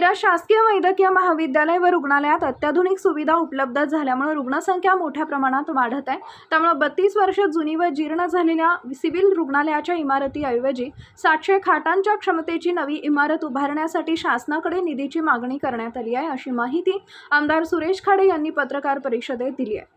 मिरज शासकीय वैद्यकीय महाविद्यालय व रुग्णालयात अत्याधुनिक सुविधा उपलब्ध झाल्यामुळे रुग्णसंख्या मोठ्या प्रमाणात वाढत आहे। त्यामुळे 32 वर्ष जुनी व जीर्ण झालेल्या सिव्हिल रुग्णालयाच्या इमारतीऐवजी 700 खाटांच्या क्षमतेची नवी इमारत उभारण्यासाठी शासनाकडे निधीची मागणी करण्यात आली आहे, अशी माहिती आमदार सुरेश खाडे यांनी पत्रकार परिषदेत दिली आहे।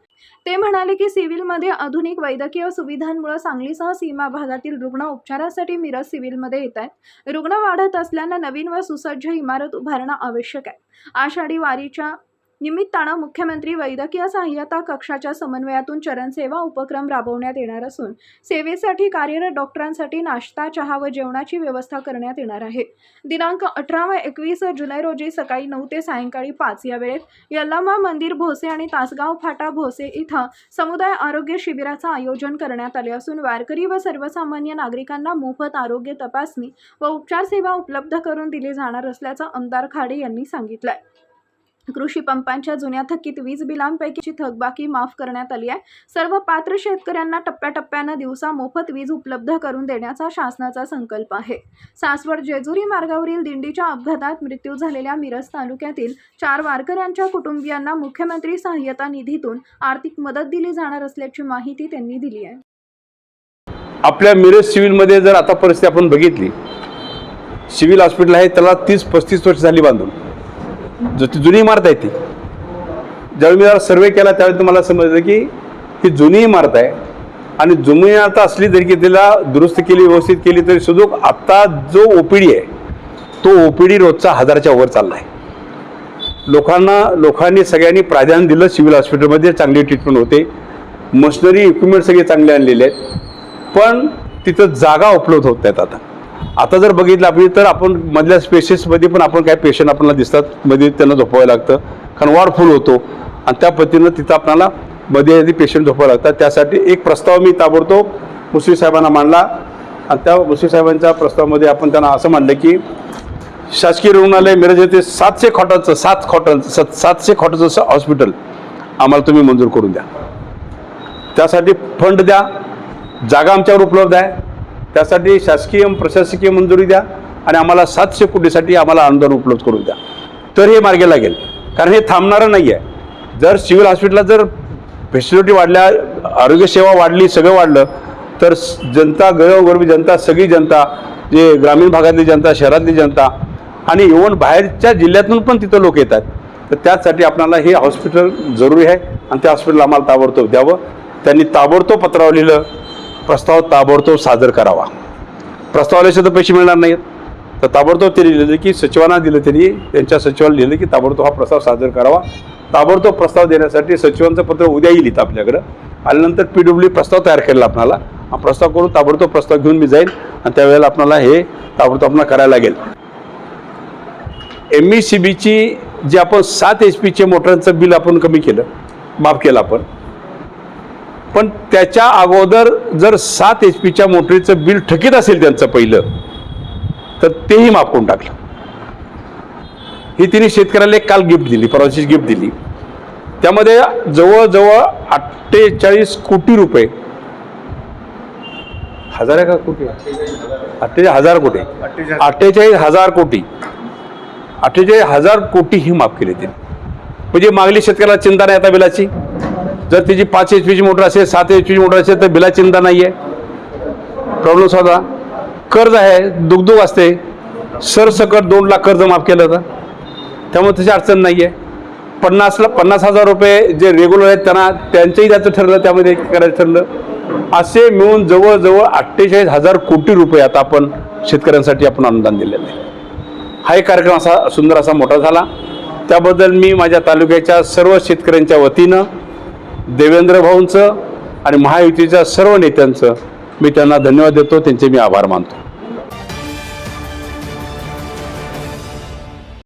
ते म्हणाले की सिव्हिलमध्ये आधुनिक वैद्यकीय सुविधांमुळे सांगलीसह सीमा भागातील रुग्ण उपचारासाठी मिरज सिव्हिलमध्ये येत आहेत। रुग्ण वाढत असल्याने नवीन व सुसज्ज इमारत उभारणं आवश्यक आहे। आषाढी वारीच्या निमित्तानं मुख्यमंत्री वैद्यकीय सहाय्यता कक्षाच्या समन्वयातून चरणसेवा उपक्रम राबवण्यात येणार असून सेवेसाठी कार्यरत डॉक्टरांसाठी नाश्ता, चहा व जेवणाची व्यवस्था करण्यात येणार आहे। दिनांक 18 व 21 जुलै रोजी सकाळी 9 ते सायंकाळी 5 या वेळेत यल्लामा मंदिर भोसे आणि तासगाव फाटा भोसे इथं समुदाय आरोग्य शिबिराचं आयोजन करण्यात आले असून वारकरी व सर्वसामान्य नागरिकांना मोफत आरोग्य तपासणी व उपचार सेवा उपलब्ध करून दिली जाणार असल्याचं आमदार खाडे यांनी सांगितलं। कृषी पंपांच्या जुन्या थकीत वीज बिलांपैकीची थकबाकी माफ करण्यात आली आहे। सर्व पात्र शेतकऱ्यांना टप्प्याटप्प्याने दिवसा मोफत वीज उपलब्ध करून देण्याचा शासनाचा संकल्प आहे। सासवड जेजुरी मार्गावरील दिंडीच्या अपघातात मृत्यू झालेल्या मिरज तालुक्यातील 4 वारकऱ्यांच्या कुटुंबियांना मुख्यमंत्री सहाय्यता निधीतून आर्थिक मदत दिली जाणार असल्याची माहिती त्यांनी दिली आहे। आपल्या मिरज सिव्हिलमध्ये जर आता परिस्थिती आपण बघितली, सिव्हिल हॉस्पिटल आहे त्याला 30-35 वर्ष झाली बांधून, जो ती जुनी इमारत आहे ती ज्यावेळी मी जरा सर्वे केला त्यावेळी मला समजलं की ही जुनी इमारत आहे आणि जुनी आता असली जरी की तिला दुरुस्त केली, व्यवस्थित केली तरी सुद्धा आता जो ओपीडी आहे तो ओपीडी रोजचा 1000च्या वर चालला आहे। लोकांनी सगळ्यांनी प्राधान्य दिलं। सिव्हिल हॉस्पिटलमध्ये चांगली ट्रीटमेंट होते, मशिनरी इक्विपमेंट सगळे चांगले आणलेले आहेत, पण तिथं जागा उपलब्ध होत नाहीत। आता जर बघितलं आपण तर आपण मधल्या स्पेसेसमध्ये पण आपण काही पेशंट आपल्याला दिसतात, मध्ये त्यांना झोपावं लागतं कारण वॉर्ड फुल होतो आणि त्या पद्धतीनं तिथं आपल्याला मध्ये पेशंट झोपावं लागतात। त्यासाठी एक प्रस्ताव मी ताबडतोब मुश्रीफ साहेबांना मांडला आणि त्या मुश्रीफ साहेबांच्या प्रस्तावामध्ये आपण त्यांना असं मांडलं की शासकीय रुग्णालय मिरज येथे 700 खाटाचं हॉस्पिटल आम्हाला तुम्ही मंजूर करून द्या। त्यासाठी फंड द्या, जागा आमच्यावर उपलब्ध आहे, त्यासाठी शासकीय प्रशासकीय मंजुरी द्या आणि आम्हाला 700 कोटीसाठी आम्हाला अनुदान उपलब्ध करून द्या, तर हे मार्गी लागेल। कारण हे थांबणारं नाही आहे। जर सिव्हिल हॉस्पिटलला जर फॅसिलिटी वाढल्या, आरोग्यसेवा वाढली, सगळं वाढलं तर जनता, गरीब जनता, सगळी जनता, जे ग्रामीण भागातली जनता, शहरातली जनता आणि इव्हन बाहेरच्या जिल्ह्यातून पण तिथं लोक येतात, तर त्यासाठी आपल्याला हे हॉस्पिटल जरुरी आहे आणि त्या हॉस्पिटल आम्हाला ताबडतोब द्यावं। त्यांनी ताबडतोब पत्रावर लिहिलं, प्रस्ताव ताबडतोब सादर करावा। प्रस्ताव आल्याशिवाय तर पैसे मिळणार नाहीत, तर ताबडतोब त्यांनी लिहिलं की सचिवांना दिलं, त्यांनी त्यांच्या सचिवाला लिहिलं की ताबडतोब हा प्रस्ताव सादर करावा। ताबडतोब प्रस्ताव देण्यासाठी सचिवांचं पत्र उद्या येईल इथं आपल्याकडं, आल्यानंतर PWD प्रस्ताव तयार केला आपल्याला, हा प्रस्ताव करून ताबडतोब प्रस्ताव घेऊन मी जाईल आणि त्यावेळेला आपल्याला हे ताबडतोब आपल्याला करायला लागेल। MECBची जे आपण 7 HP मोटरांचं बिल आपण कमी केलं, माफ केलं आपण, पण त्याच्या अगोदर जर 7 HP मोटरीचं बिल थकीत असेल त्यांचं पहिलं, तर तेही माफ करून टाकलं। ही तिने शेतकऱ्याला एक काल गिफ्ट दिली, परवाची गिफ्ट दिली, त्यामध्ये जवळजवळ 48 कोटी रुपये, 48,000 कोटी 48,000 कोटी ही माफ केली तिने। म्हणजे मागली शेतकऱ्याला चिंता नाही आता बिलाची। जर त्याची 5 HP मोटर असेल, 7 HP मोटर असेल तर बिलाची चिंता नाही आहे, प्रॉब्लेम साधा। कर्ज आहे, दुगदुग असते, सरसकट 2 लाख कर्ज माफ केलं होतं, त्यामुळे त्याची अडचण नाही आहे। 50,000 रुपये जे रेग्युलर आहेत त्यांना त्यांचंही द्यायचं ठरलं, त्यामध्ये करायचं ठरलं, असे मिळून जवळजवळ 48,000 कोटी रुपये आता आपण शेतकऱ्यांसाठी आपण अनुदान दिलेलं आहे। हा एक कार्यक्रम असा सुंदर असा मोठा झाला, त्याबद्दल मी माझ्या तालुक्याच्या सर्व शेतकऱ्यांच्या वतीनं देवेंद्र भाऊंचं आणि महायुतीच्या सर्व नेत्यांचं मी त्यांना धन्यवाद देतो, त्यांचे मी आभार मानतो।